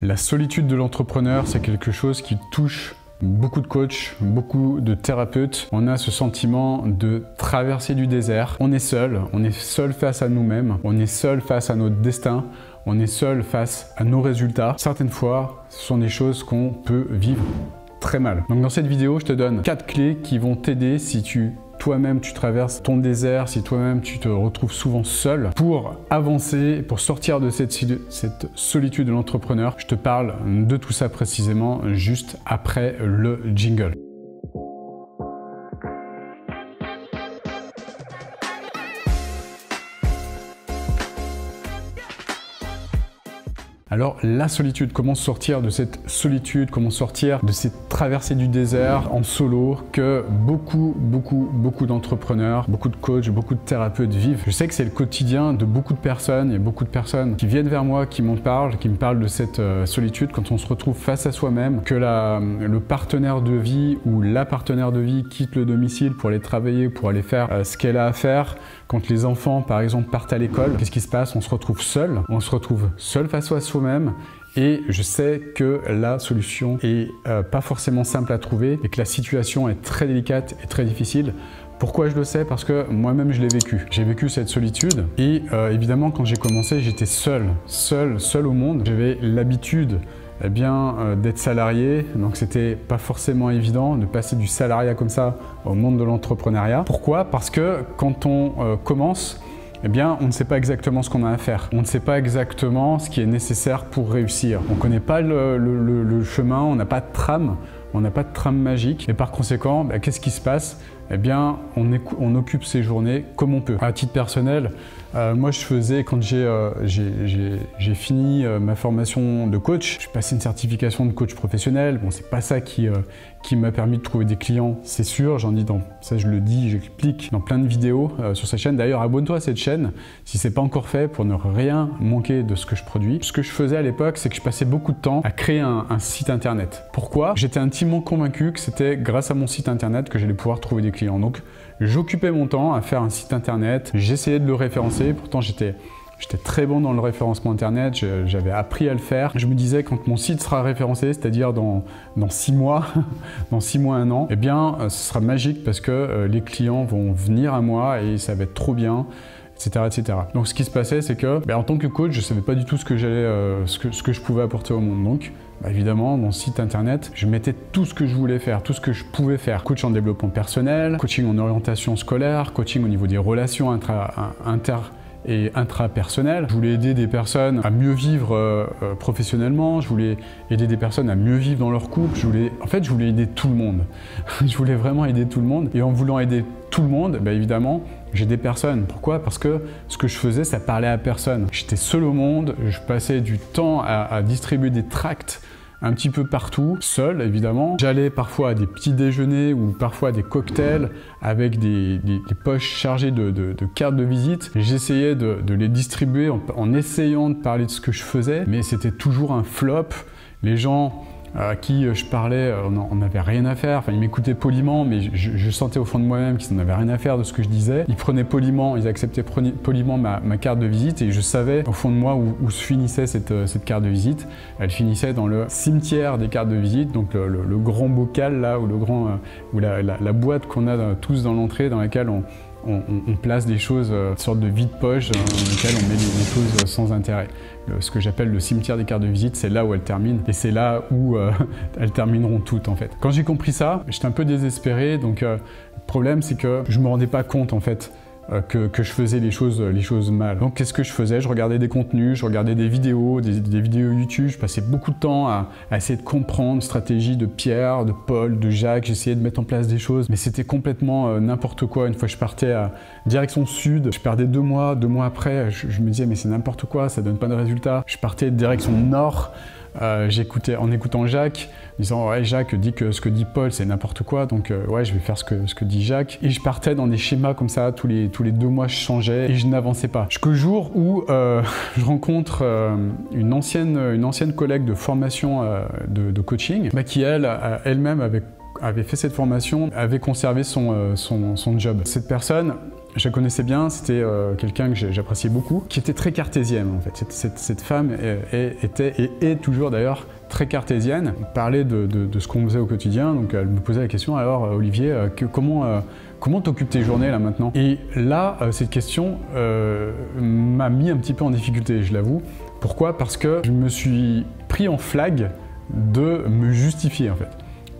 La solitude de l'entrepreneur, c'est quelque chose qui touche beaucoup de coachs, beaucoup de thérapeutes. On a ce sentiment de traverser du désert. On est seul face à nous-mêmes, on est seul face à notre destin, on est seul face à nos résultats. Certaines fois, ce sont des choses qu'on peut vivre très mal. Donc dans cette vidéo, je te donne 4 clés qui vont t'aider si toi-même tu traverses ton désert, si toi-même tu te retrouves souvent seul, pour avancer, pour sortir de cette solitude de l'entrepreneur. Je te parle de tout ça précisément juste après le jingle. Alors la solitude, comment sortir de cette solitude, comment sortir de cette traversée du désert en solo que beaucoup d'entrepreneurs, beaucoup de coachs, beaucoup de thérapeutes vivent. Je sais que c'est le quotidien de beaucoup de personnes, il y a beaucoup de personnes qui viennent vers moi, qui m'en parlent, qui me parlent de cette solitude quand on se retrouve face à soi-même, que le partenaire de vie ou la partenaire de vie quitte le domicile pour aller travailler, pour aller faire ce qu'elle a à faire. Quand les enfants, par exemple, partent à l'école, qu'est-ce qui se passe? On se retrouve seul face à soi-même. Et je sais que la solution est pas forcément simple à trouver et que la situation est très délicate et très difficile. Pourquoi je le sais? Parce que moi-même je l'ai vécu. J'ai vécu cette solitude et évidemment quand j'ai commencé, j'étais seul au monde. J'avais l'habitude d'être salarié, donc c'était pas forcément évident de passer du salariat comme ça au monde de l'entrepreneuriat. Pourquoi? Parce que quand on commence, on ne sait pas exactement ce qu'on a à faire. On ne sait pas exactement ce qui est nécessaire pour réussir. On ne connaît pas le chemin, on n'a pas de trame. On n'a pas de trame magique et par conséquent, qu'est-ce qui se passe? On occupe ses journées comme on peut. À titre personnel, moi je faisais, quand j'ai fini ma formation de coach, j'ai passé une certification de coach professionnel. Bon, c'est pas ça qui m'a permis de trouver des clients, c'est sûr. Ça je le dis, j'explique dans plein de vidéos sur cette chaîne. D'ailleurs, abonne-toi à cette chaîne si c'est pas encore fait pour ne rien manquer de ce que je produis. Ce que je faisais à l'époque, c'est que je passais beaucoup de temps à créer un site internet. Pourquoi? J'étais intimement convaincu que c'était grâce à mon site internet que j'allais pouvoir trouver des clients. Donc, j'occupais mon temps à faire un site internet, j'essayais de le référencer, pourtant j'étais très bon dans le référencement internet, j'avais appris à le faire. Je me disais, quand mon site sera référencé, c'est-à-dire dans 6 mois, dans 6 mois, 1 an, ce sera magique parce que les clients vont venir à moi et ça va être trop bien. Etc. Donc ce qui se passait, c'est que en tant que coach, je ne savais pas du tout ce que je pouvais apporter au monde. Donc évidemment, mon site internet, je mettais tout ce que je voulais faire, tout ce que je pouvais faire. Coach en développement personnel, coaching en orientation scolaire, coaching au niveau des relations et intrapersonnelles. Je voulais aider des personnes à mieux vivre professionnellement, je voulais aider des personnes à mieux vivre dans leur couple, je voulais aider tout le monde. Je voulais vraiment aider tout le monde et en voulant aider tout le monde, évidemment, j'ai des personnes. Pourquoi? Parce que ce que je faisais, ça parlait à personne. J'étais seul au monde, je passais du temps à distribuer des tracts un petit peu partout, seul évidemment. J'allais parfois à des petits déjeuners ou parfois à des cocktails avec des poches chargées de cartes de visite. J'essayais de les distribuer en essayant de parler de ce que je faisais, mais c'était toujours un flop. Les gens à qui je parlais, on n'avait rien à faire. Enfin, ils m'écoutaient poliment, mais je sentais au fond de moi-même qu'ils n'en avaient rien à faire de ce que je disais. Ils acceptaient poliment ma carte de visite et je savais au fond de moi où se finissait cette carte de visite. Elle finissait dans le cimetière des cartes de visite, donc le grand bocal là, ou la boîte qu'on a tous dans l'entrée, dans laquelle on place des choses, une sorte de vide-poche dans lequel on met des choses sans intérêt. Ce que j'appelle le cimetière des cartes de visite, c'est là où elles terminent et c'est là où elles termineront toutes en fait. Quand j'ai compris ça, j'étais un peu désespéré, donc le problème c'est que je me rendais pas compte en fait que je faisais les choses mal. Donc qu'est-ce que je faisais? Je regardais des contenus, je regardais des vidéos, des vidéos YouTube, je passais beaucoup de temps à essayer de comprendre la stratégie de Pierre, de Paul, de Jacques, j'essayais de mettre en place des choses, mais c'était complètement n'importe quoi. Une fois je partais à direction sud, je perdais 2 mois, 2 mois après, je me disais mais c'est n'importe quoi, ça donne pas de résultat. Je partais direction nord, en écoutant Jacques, disant ouais Jacques dit que ce que dit Paul c'est n'importe quoi, donc ouais je vais faire ce que dit Jacques, et je partais dans des schémas comme ça, tous les 2 mois je changeais et je n'avançais pas. Jusqu'au jour où je rencontre une ancienne collègue de formation de coaching qui elle-même avait fait cette formation, avait conservé son job. Cette personne, je la connaissais bien, c'était quelqu'un que j'appréciais beaucoup, qui était très cartésienne en fait. Cette femme était et est toujours d'ailleurs très cartésienne. On parlait de ce qu'on faisait au quotidien, donc elle me posait la question, alors Olivier, comment t'occupes tes journées là maintenant? Et là, cette question m'a mis un petit peu en difficulté, je l'avoue. Pourquoi? Parce que je me suis pris en flag de me justifier en fait.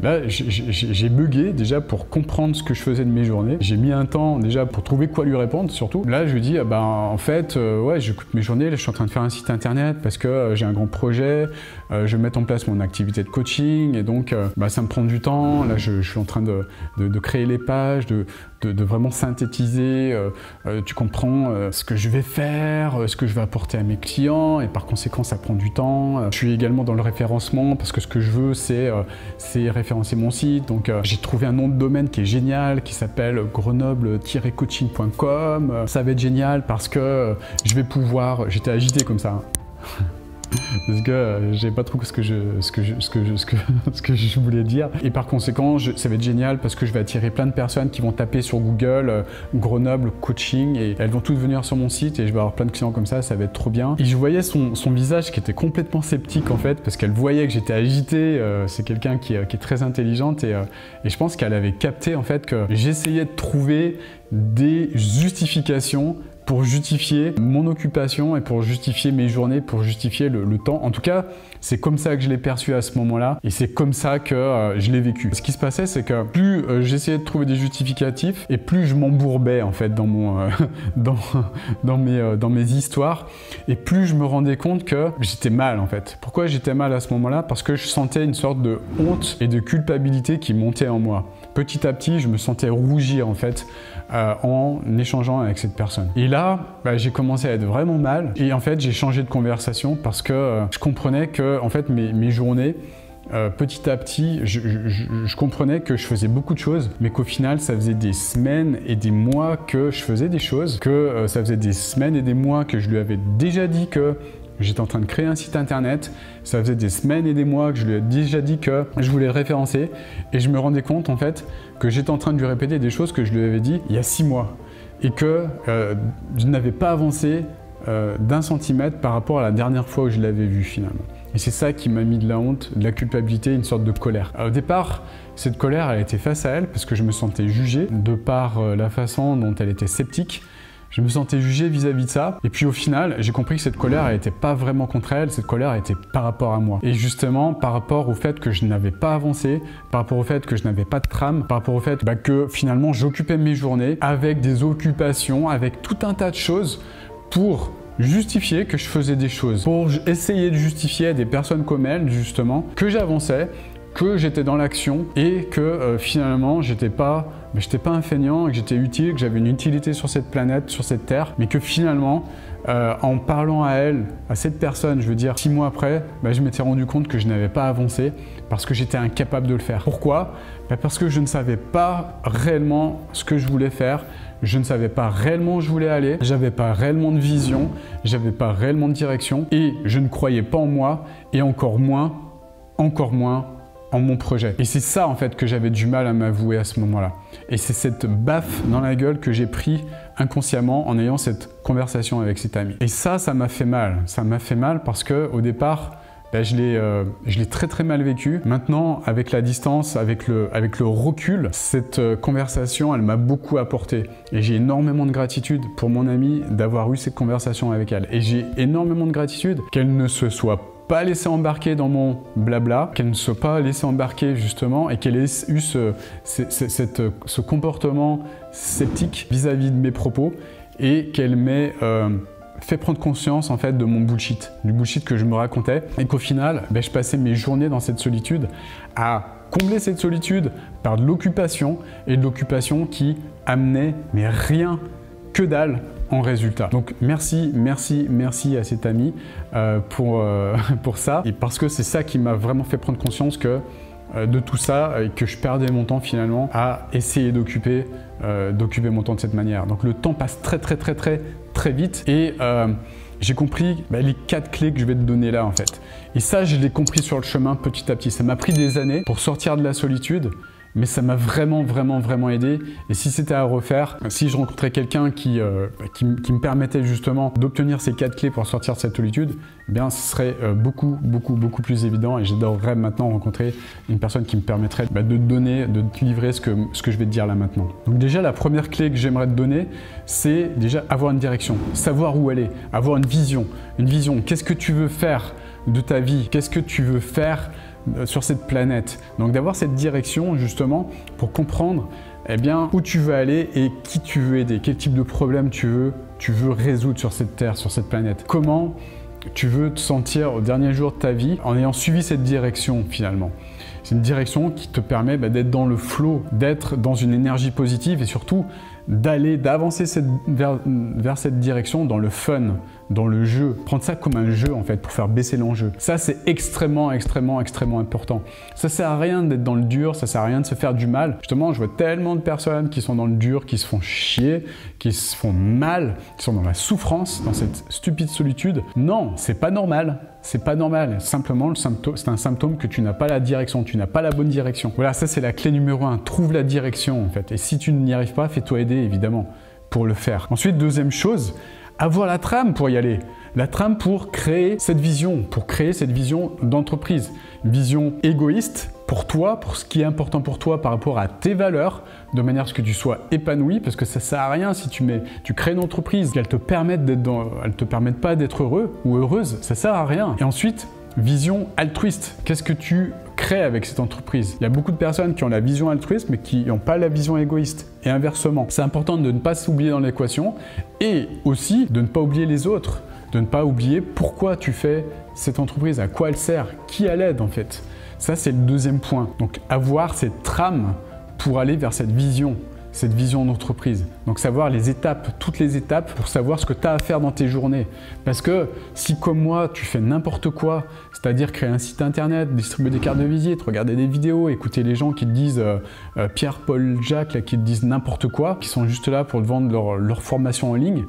Là, j'ai bugué déjà pour comprendre ce que je faisais de mes journées. J'ai mis un temps déjà pour trouver quoi lui répondre surtout. Là, je lui dis, en fait, ouais, j'occupe mes journées, là, je suis en train de faire un site internet parce que j'ai un grand projet, je vais mettre en place mon activité de coaching et donc ça me prend du temps. Là, je suis en train de créer les pages, de vraiment synthétiser, tu comprends ce que je vais faire, ce que je vais apporter à mes clients et par conséquent, ça prend du temps. Je suis également dans le référencement parce que ce que je veux, c'est référencer mon site. Donc j'ai trouvé un nom de domaine qui est génial, qui s'appelle grenoble-coaching.com. Ça va être génial parce que je vais pouvoir... J'étais agité comme ça. Parce que j'ai pas trop ce que je voulais dire. Et par conséquent, ça va être génial parce que je vais attirer plein de personnes qui vont taper sur Google Grenoble Coaching et elles vont toutes venir sur mon site et je vais avoir plein de clients comme ça va être trop bien. Et je voyais son visage qui était complètement sceptique en fait parce qu'elle voyait que j'étais agité. C'est quelqu'un qui est très intelligente et je pense qu'elle avait capté en fait que j'essayais de trouver des justifications pour justifier mon occupation et pour justifier mes journées, pour justifier le temps. En tout cas, c'est comme ça que je l'ai perçu à ce moment-là et c'est comme ça que je l'ai vécu. Ce qui se passait, c'est que plus j'essayais de trouver des justificatifs et plus je m'embourbais en fait dans mes histoires et plus je me rendais compte que j'étais mal en fait. Pourquoi j'étais mal à ce moment-là? Parce que je sentais une sorte de honte et de culpabilité qui montait en moi. Petit à petit, je me sentais rougir en fait en échangeant avec cette personne. Et là, j'ai commencé à être vraiment mal et en fait, j'ai changé de conversation parce que je comprenais que en fait mes journées, petit à petit, je comprenais que je faisais beaucoup de choses, mais qu'au final, ça faisait des semaines et des mois que je faisais des choses, que ça faisait des semaines et des mois que je lui avais déjà dit que j'étais en train de créer un site internet, ça faisait des semaines et des mois que je lui ai déjà dit que je voulais le référencer et je me rendais compte en fait que j'étais en train de lui répéter des choses que je lui avais dit il y a 6 mois et que je n'avais pas avancé d'1 centimètre par rapport à la dernière fois où je l'avais vu finalement. Et c'est ça qui m'a mis de la honte, de la culpabilité, une sorte de colère. Au départ, cette colère, elle était face à elle parce que je me sentais jugé de par la façon dont elle était sceptique. Je me sentais jugé vis-à-vis de ça. Et puis au final, j'ai compris que cette colère, elle n'était pas vraiment contre elle, cette colère était par rapport à moi. Et justement, par rapport au fait que je n'avais pas avancé, par rapport au fait que je n'avais pas de trame, par rapport au fait que finalement j'occupais mes journées avec des occupations, avec tout un tas de choses pour justifier que je faisais des choses, pour essayer de justifier à des personnes comme elle, justement, que j'avançais, que j'étais dans l'action et que finalement j'étais pas un feignant, que j'étais utile, que j'avais une utilité sur cette planète, sur cette terre, mais que finalement en parlant à elle, à cette personne, je veux dire 6 mois après, je m'étais rendu compte que je n'avais pas avancé parce que j'étais incapable de le faire. Pourquoi? Parce que je ne savais pas réellement ce que je voulais faire, je ne savais pas réellement où je voulais aller, j'avais pas réellement de vision, j'avais pas réellement de direction et je ne croyais pas en moi et encore moins en mon projet. Et c'est ça en fait que j'avais du mal à m'avouer à ce moment-là. Et c'est cette baffe dans la gueule que j'ai pris inconsciemment en ayant cette conversation avec cet ami. Et ça m'a fait mal. Ça m'a fait mal parce que au départ, je l'ai très mal vécu. Maintenant, avec la distance, avec le recul, cette conversation, elle m'a beaucoup apporté. Et j'ai énormément de gratitude pour mon amie d'avoir eu cette conversation avec elle. Et j'ai énormément de gratitude qu'elle ne se soit pas laissée embarquer dans mon blabla, qu'elle ne soit pas laissée embarquer justement et qu'elle ait eu ce comportement sceptique vis-à-vis de mes propos et qu'elle m'ait fait prendre conscience en fait de mon bullshit, du bullshit que je me racontais et qu'au final, je passais mes journées dans cette solitude à combler cette solitude par de l'occupation et de l'occupation qui amenait mais rien que dalle en résultat. Donc merci à cet ami pour ça et parce que c'est ça qui m'a vraiment fait prendre conscience que de tout ça et que je perdais mon temps finalement à essayer d'occuper mon temps de cette manière. Donc le temps passe très vite et j'ai compris les 4 clés que je vais te donner là en fait. Et ça, je l'ai compris sur le chemin petit à petit. Ça m'a pris des années pour sortir de la solitude mais ça m'a vraiment aidé. Et si c'était à refaire, si je rencontrais quelqu'un qui me permettait justement d'obtenir ces 4 clés pour sortir de cette solitude, eh bien ce serait beaucoup plus évident, et j'adorerais maintenant rencontrer une personne qui me permettrait de te donner, de te livrer ce que je vais te dire là maintenant. Donc déjà, la première clé que j'aimerais te donner, c'est déjà avoir une direction, savoir où aller, avoir une vision. Qu'est-ce que tu veux faire de ta vie? Qu'est-ce que tu veux faire sur cette planète? Donc d'avoir cette direction justement pour comprendre où tu veux aller et qui tu veux aider, quel type de problème tu veux résoudre sur cette terre, sur cette planète. Comment tu veux te sentir au dernier jour de ta vie en ayant suivi cette direction finalement. C'est une direction qui te permet d'être dans le flow, d'être dans une énergie positive et surtout d'avancer vers cette direction dans le fun, dans le jeu. Prendre ça comme un jeu en fait pour faire baisser l'enjeu. Ça c'est extrêmement important. Ça sert à rien d'être dans le dur, ça sert à rien de se faire du mal. Justement, je vois tellement de personnes qui sont dans le dur, qui se font chier, qui se font mal, qui sont dans la souffrance, dans cette stupide solitude. Non, c'est pas normal. C'est pas normal. Simplement, c'est un symptôme que tu n'as pas la direction, tu n'as pas la bonne direction. Voilà, ça c'est la clé numéro 1. Trouve la direction en fait. Et si tu n'y arrives pas, fais-toi aider évidemment pour le faire. Ensuite, deuxième chose, avoir la trame pour y aller. La trame pour créer cette vision d'entreprise. Une vision égoïste pour toi, pour ce qui est important pour toi par rapport à tes valeurs, de manière à ce que tu sois épanoui, parce que ça sert à rien si tu crées une entreprise, qu'elle te permette pas d'être heureux ou heureuse, ça sert à rien. Et ensuite, vision altruiste. Qu'est-ce que tu crées avec cette entreprise? Il y a beaucoup de personnes qui ont la vision altruiste, mais qui n'ont pas la vision égoïste. Et inversement, c'est important de ne pas s'oublier dans l'équation et aussi de ne pas oublier les autres, de ne pas oublier pourquoi tu fais cette entreprise, à quoi elle sert, qui elle aide en fait. Ça, c'est le deuxième point. Donc, avoir cette trame pour aller vers cette vision d'entreprise. Donc, savoir les étapes, toutes les étapes pour savoir ce que tu as à faire dans tes journées. Parce que si, comme moi, tu fais n'importe quoi, c'est-à-dire créer un site internet, distribuer des cartes de visite, regarder des vidéos, écouter les gens qui te disent Pierre, Paul, Jacques, là, qui te disent n'importe quoi, qui sont juste là pour te vendre leur formation en ligne,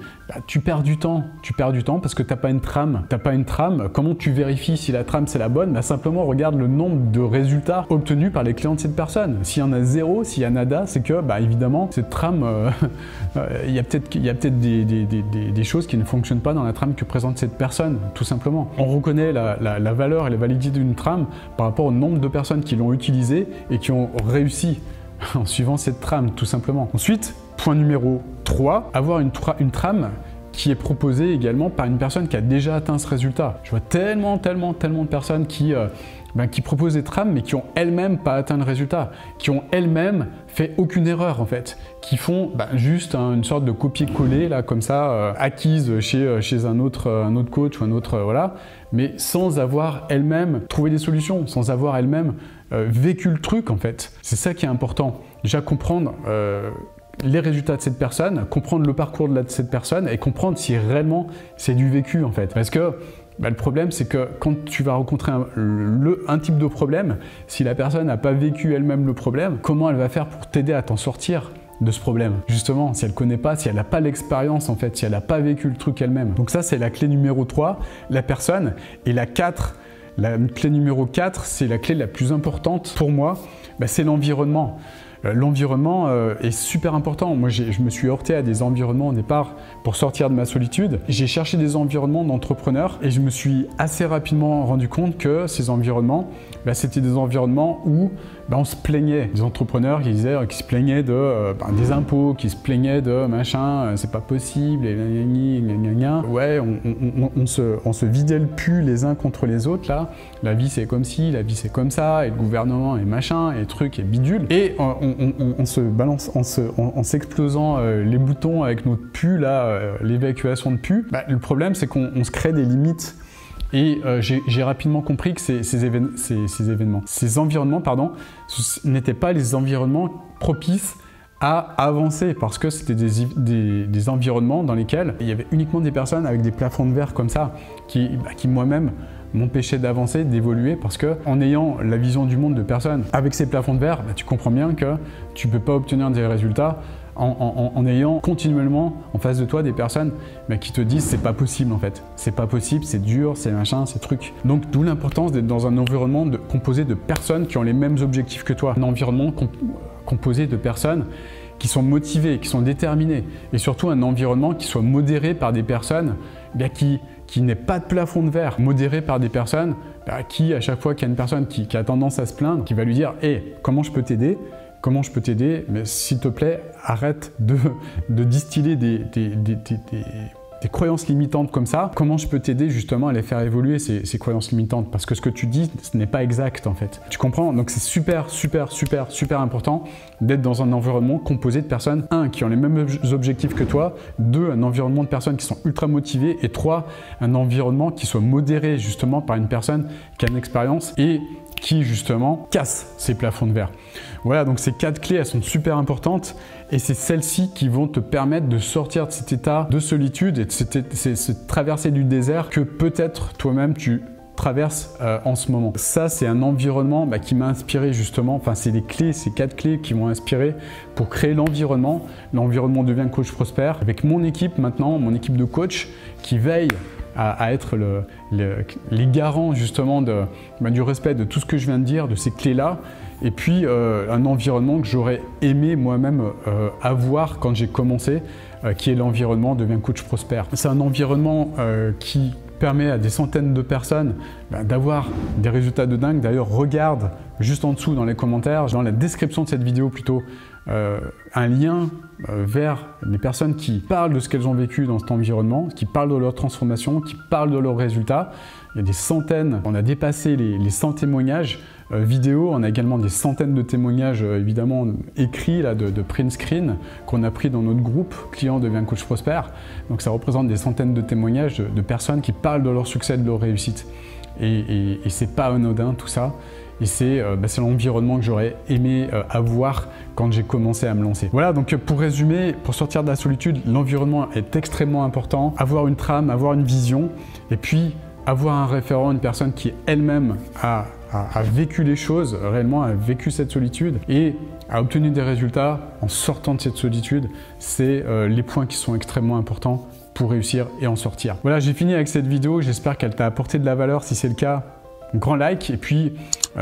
tu perds du temps. Tu perds du temps parce que tu n'as pas une trame. Tu n'as pas une trame. Comment tu vérifies si la trame c'est la bonne? Simplement regarde le nombre de résultats obtenus par les clients de cette personne. S'il y en a 0, s'il y a nada, c'est que évidemment cette trame, il y a peut-être des choses qui ne fonctionnent pas dans la trame que présente cette personne, tout simplement. On reconnaît la valeur et la validité d'une trame par rapport au nombre de personnes qui l'ont utilisée et qui ont réussi en suivant cette trame, tout simplement. Ensuite, point numéro 3, avoir une trame qui est proposée également par une personne qui a déjà atteint ce résultat. Je vois tellement de personnes qui proposent des trames mais qui ont elles-mêmes pas atteint le résultat, qui ont elles-mêmes fait aucune erreur en fait, qui font juste une sorte de copier-coller là comme ça, acquise chez un autre coach ou un autre voilà, mais sans avoir elles-mêmes trouvé des solutions, sans avoir elles-mêmes vécu le truc en fait. C'est ça qui est important. Déjà comprendre les résultats de cette personne, comprendre le parcours de cette personne et comprendre si réellement c'est du vécu en fait. Parce que le problème c'est que quand tu vas rencontrer un type de problème, si la personne n'a pas vécu elle-même le problème, comment elle va faire pour t'aider à t'en sortir de ce problème? Justement, si elle ne connaît pas, si elle n'a pas l'expérience en fait, si elle n'a pas vécu le truc elle-même. Donc ça c'est la clé numéro 3, la personne. Et la clé numéro 4, c'est la clé la plus importante pour moi, c'est l'environnement. L'environnement est super important. Moi, je me suis heurté à des environnements au départ pour sortir de ma solitude. J'ai cherché des environnements d'entrepreneurs et je me suis assez rapidement rendu compte que ces environnements, c'était des environnements où on se plaignait. Des entrepreneurs qui se plaignaient des impôts, qui se plaignaient de machin, c'est pas possible, et ouais, on se vidait le cul les uns contre les autres là. La vie c'est comme ci, la vie c'est comme ça, et le gouvernement est machin, et truc et bidule. Et on se balance, en s'explosant les boutons avec notre pu là, l'évacuation de pu. Le problème c'est qu'on se crée des limites. Et j'ai rapidement compris que ces environnements, n'étaient pas les environnements propices à avancer, parce que c'était des environnements dans lesquels il y avait uniquement des personnes avec des plafonds de verre comme ça, qui moi-même m'empêchaient d'avancer, d'évoluer, parce que en ayant la vision du monde de personnes avec ces plafonds de verre, tu comprends bien que tu ne peux pas obtenir des résultats en ayant continuellement en face de toi des personnes qui te disent c'est pas possible en fait. C'est pas possible, c'est dur, c'est machin, c'est truc. Donc d'où l'importance d'être dans un environnement composé de personnes qui ont les mêmes objectifs que toi. Un environnement composé de personnes qui sont motivées, qui sont déterminées. Et surtout un environnement qui soit modéré par des personnes qui n'ait pas de plafond de verre. Modéré par des personnes qui, à chaque fois qu'il y a une personne qui a tendance à se plaindre, qui va lui dire « Hey, comment je peux t'aider ? Comment je peux t'aider ? Mais s'il te plaît, arrête de distiller des croyances limitantes comme ça. Comment je peux t'aider justement à les faire évoluer ces croyances limitantes? Parce que ce que tu dis, ce n'est pas exact en fait. Tu comprends? Donc c'est super important d'être dans un environnement composé de personnes, 1, qui ont les mêmes objectifs que toi, 2, un environnement de personnes qui sont ultra motivées, et 3, un environnement qui soit modéré justement par une personne qui a une expérience et qui justement casse ces plafonds de verre. Voilà, donc ces 4 clés, elles sont super importantes et c'est celles-ci qui vont te permettre de sortir de cet état de solitude et de cette traversée du désert que peut-être toi-même tu traverses en ce moment. Ça, c'est un environnement qui m'a inspiré justement, enfin c'est les clés, ces 4 clés qui m'ont inspiré pour créer l'environnement. L'environnement devient coach prospère avec mon équipe maintenant, mon équipe de coach qui veille à être les garants justement du respect de tout ce que je viens de dire, de ces clés-là, et puis un environnement que j'aurais aimé moi-même avoir quand j'ai commencé, qui est l'environnement devient coach prospère. C'est un environnement qui permet à des centaines de personnes d'avoir des résultats de dingue. D'ailleurs, regarde juste en dessous dans les commentaires, dans la description de cette vidéo plutôt, un lien vers les personnes qui parlent de ce qu'elles ont vécu dans cet environnement, qui parlent de leur transformation, qui parlent de leurs résultats. Il y a des centaines, on a dépassé les 100 témoignages vidéo, on a également des centaines de témoignages évidemment écrits là, de print screen qu'on a pris dans notre groupe Client devient coach prospère. Donc ça représente des centaines de témoignages de personnes qui parlent de leur succès, de leur réussite. Et c'est pas anodin tout ça. Et c'est l'environnement que j'aurais aimé avoir quand j'ai commencé à me lancer. Voilà, donc pour résumer, pour sortir de la solitude, l'environnement est extrêmement important. Avoir une trame, avoir une vision, et puis avoir un référent, une personne qui elle-même a vécu les choses, réellement a vécu cette solitude et a obtenu des résultats en sortant de cette solitude. C'est les points qui sont extrêmement importants pour réussir et en sortir. Voilà, j'ai fini avec cette vidéo. J'espère qu'elle t'a apporté de la valeur. Si c'est le cas, grand like. Et puis,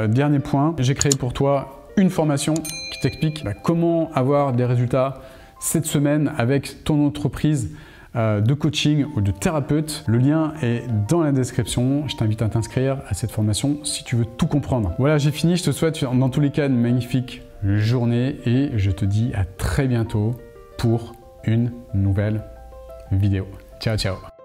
dernier point, j'ai créé pour toi une formation qui t'explique comment avoir des résultats cette semaine avec ton entreprise de coaching ou de thérapeute. Le lien est dans la description. Je t'invite à t'inscrire à cette formation si tu veux tout comprendre. Voilà, j'ai fini. Je te souhaite dans tous les cas une magnifique journée et je te dis à très bientôt pour une nouvelle vidéo. Ciao, ciao.